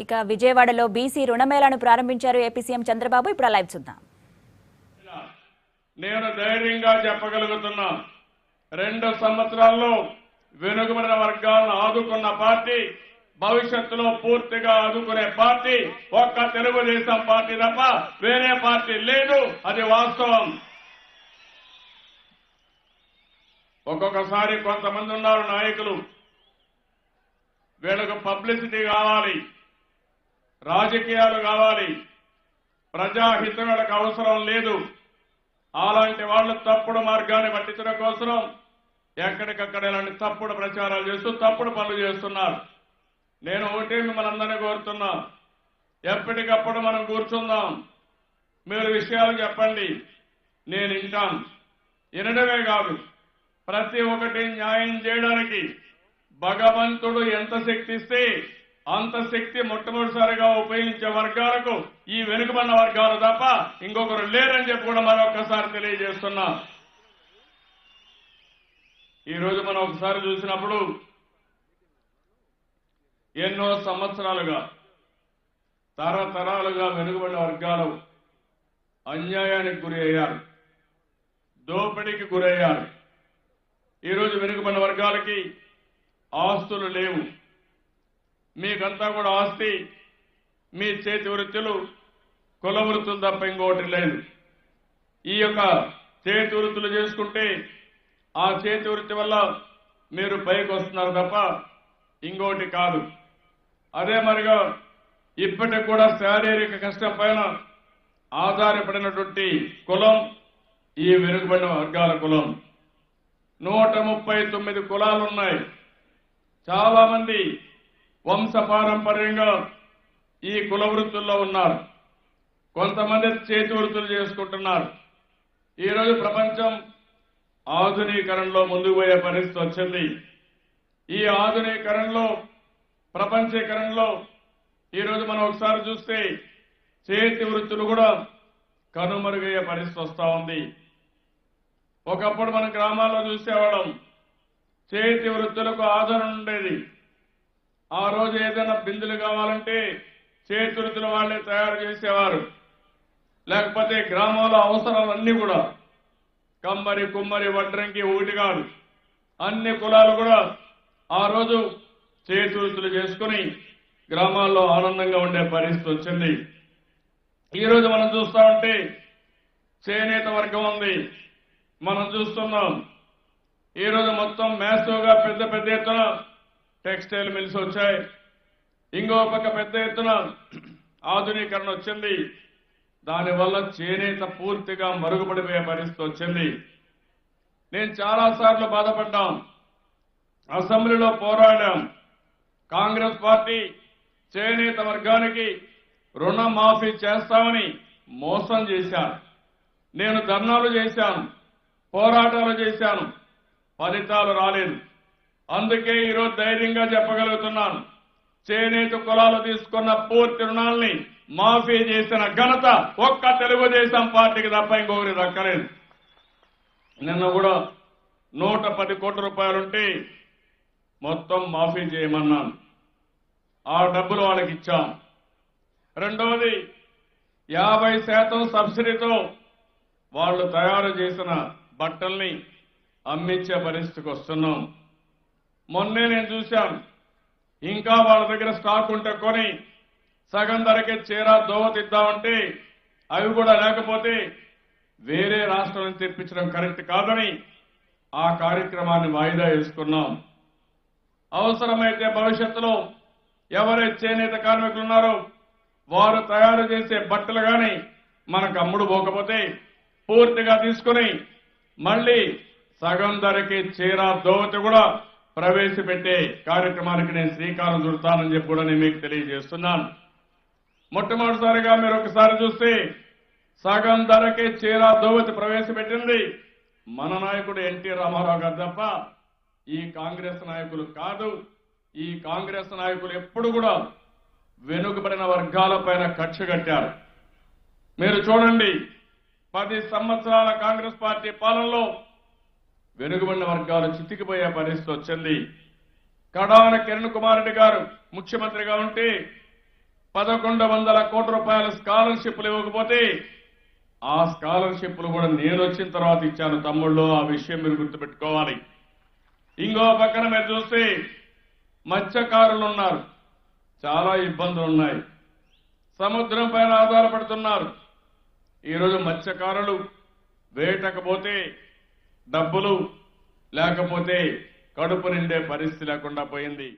ఇక విజయవాడలో బీసీ రుణమేళాను ప్రారంభించారు ఏపీ సీఎం చంద్రబాబు. ఇప్పుడు లైవ్ చూద్దాం. నేను ధైర్యంగా చెప్పగలుగుతున్నా, 2 సంవత్సరాల్లో వెనుకబడిన వర్గాలను ఆదుకున్న పార్టీ, భవిష్యత్తులో పూర్తిగా ఆదుకునే పార్టీ ఒక్క తెలుగుదేశం పార్టీ తప్ప వేరే పార్టీ లేదు. అది వాస్తవం. ఒక్కొక్కసారి కొంతమంది ఉన్నారు నాయకులు, వీళ్ళకు పబ్లిసిటీ కావాలి, రాజకీయాలు కావాలి, ప్రజాహితం వీళ్ళకి అవసరం లేదు. అలాంటి వాళ్ళు తప్పుడు మార్గాన్ని పట్టించడం కోసం ఎక్కడికక్కడ ఇలాంటి తప్పుడు ప్రచారాలు చేస్తూ తప్పుడు పనులు చేస్తున్నారు. నేను ఒకటే మిమ్మల్ని అందరినీ కోరుతున్నా, ఎప్పటికప్పుడు మనం కూర్చుందాం, మీరు విషయాలు చెప్పండి, నేను వింటాను. వినడమే కాదు, ప్రతి ఒక్కటి న్యాయం చేయడానికి భగవంతుడు ఎంత శక్తి ఇస్తే అంత శక్తి మొట్టమొదటిసారిగా ఉపయోగించే వర్గాలకు ఈ వెనుకబడిన వర్గాలు తప్ప ఇంకొకరు లేరని చెప్పి కూడా మరొకసారి తెలియజేస్తున్నా. ఈరోజు మనం ఒకసారి చూసినప్పుడు ఎన్నో సంవత్సరాలుగా తరతరాలుగా వెనుకబడిన వర్గాలు అన్యాయానికి గురి అయ్యారు, దోపిడీకి గురయ్యారు. ఈరోజు వెనుకబడిన వర్గాలకి ఆస్తులు లేవు. మీకంతా కూడా ఆస్తి మీ చేతి వృత్తులు, కుల వృత్తులు తప్ప ఇంకోటి లేదు. ఈ యొక్క చేతి వృత్తులు చేసుకుంటే ఆ చేతి వృత్తి వల్ల మీరు పైకి వస్తున్నారు తప్ప ఇంకోటి కాదు. అదే మరిగా ఇప్పటికి కూడా శారీరక కష్టం పైన ఆధారపడినటువంటి కులం ఈ వెనుకబడిన వర్గాల కులం. 139 కులాలు ఉన్నాయి. చాలా మంది వంశపారంపర్యంగా ఈ కుల వృత్తుల్లో ఉన్నారు. కొంతమంది చేతి వృత్తులు చేసుకుంటున్నారు. ఈరోజు ప్రపంచం ఆధునీకరణలో ముందుకు పోయే పరిస్థితి వచ్చింది. ఈ ఆధునీకరణలో, ప్రపంచీకరణలో ఈరోజు మనం ఒకసారి చూస్తే చేతి వృత్తులు కూడా కనుమరుగయ్యే పరిస్థితి వస్తూ ఉంది. ఒకప్పుడు మనం గ్రామాల్లో చూసేవాళ్ళం, చేతి వృత్తులకు ఆదరణ ఉండేది. ఆ రోజు ఏదైనా బిందులు కావాలంటే చేతి వృత్తుల వాళ్లే తయారు చేసేవారు. లేకపోతే గ్రామాల అవసరాలన్నీ కూడా కమ్మరి, కుమ్మరి, వడ్రంగి ఒకటి కాదు, అన్ని కులాలు కూడా ఆ రోజు చేతి వృత్తులు చేసుకుని గ్రామాల్లో ఆనందంగా ఉండే పరిస్థితి వచ్చింది. ఈరోజు మనం చూస్తా ఉంటే చేనేత వర్గం ఉంది, మనం చూస్తున్నాం. ఈరోజు మొత్తం మ్యాసివ్గా పెద్ద పెద్ద ఎత్తున టెక్స్టైల్ మిల్స్ వచ్చాయి. ఇంకో పక్క పెద్ద ఎత్తున ఆధునీకరణ వచ్చింది. దానివల్ల చేనేత పూర్తిగా మరుగుపడిపోయే పరిస్థితి వచ్చింది. నేను చాలాసార్లు బాధపడ్డాం, అసెంబ్లీలో పోరాడాం. కాంగ్రెస్ పార్టీ చేనేత వర్గానికి రుణమాఫీ చేస్తామని మోసం చేశారు. నేను ధర్నాలు చేశాను, పోరాటాలు చేశాను, ఫలితాలు రాలేదు. అందుకే ఈరోజు ధైర్యంగా చెప్పగలుగుతున్నాను, చేనేత కులాలు తీసుకున్న పూర్తి రుణాలని మాఫీ చేసిన ఘనత ఒక్క తెలుగుదేశం పార్టీకి తప్ప ఇంకొకరి దక్కలేదు. నిన్న కూడా 110 కోట్ల రూపాయలుంటే మొత్తం మాఫీ చేయమన్నాను. ఆ డబ్బులు వాళ్ళకి ఇచ్చాం. రెండవది 50% సబ్సిడీతో వాళ్ళు తయారు చేసిన బట్టల్ని అమ్మించే పరిస్థితికి వస్తున్నాం. మొన్నే నేను చూశాను, ఇంకా వాళ్ళ దగ్గర స్టాక్ ఉంటే కొని సగం ధరకే చీర దోవతిద్దామంటే అవి కూడా లేకపోతే వేరే రాష్ట్రం నుంచి తెప్పించడం కరెక్ట్ కాదని ఆ కార్యక్రమాన్ని వాయిదా వేసుకున్నాం. అవసరమైతే భవిష్యత్తులో ఎవరైతే చేనేత కార్మికులు ఉన్నారో వారు తయారు చేసే బట్టలు కానీ మనకు అమ్ముడు పోకపోతే పూర్తిగా తీసుకుని మళ్లీ సగం ధరకి చీర దోవతి కూడా ప్రవేశపెట్టే కార్యక్రమానికి నేను శ్రీకారం చుడతానని చెప్పి కూడా నేను మీకు తెలియజేస్తున్నాను. మొట్టమొదటిసారిగా మీరు ఒకసారి చూస్తే సగం ధరకే చీర దోవతి ప్రవేశపెట్టింది మన నాయకుడు ఎన్టీ రామారావు గారు తప్ప ఈ కాంగ్రెస్ నాయకులు కాదు. ఈ కాంగ్రెస్ నాయకులు ఎప్పుడు కూడా వెనుకబడిన వర్గాలపైన కక్ష కట్టారు. మీరు చూడండి, 10 సంవత్సరాల కాంగ్రెస్ పార్టీ పాలనలో వెనుకబడిన వర్గాలు చితికిపోయే పరిస్థితి వచ్చింది. కడాన కిరణ్ కుమార్ రెడ్డి గారు ముఖ్యమంత్రిగా ఉంటే 1100 కోట్ల రూపాయల స్కాలర్షిప్లు ఇవ్వకపోతే ఆ స్కాలర్షిప్లు కూడా నేను వచ్చిన తర్వాత ఇచ్చాను తమ్ముళ్ళు. ఆ విషయం మీరు గుర్తుపెట్టుకోవాలి. ఇంకో పక్కన మీరు చూస్తే మత్స్యకారులు ఉన్నారు. చాలా ఇబ్బందులు ఉన్నాయి. సముద్రం పైన ఆధారపడుతున్నారు. ఈరోజు మత్స్యకారులు వేటకపోతే డబ్బులు లేకపోతే కడుపు నిండే పరిస్థితి లేకుండా పోయింది.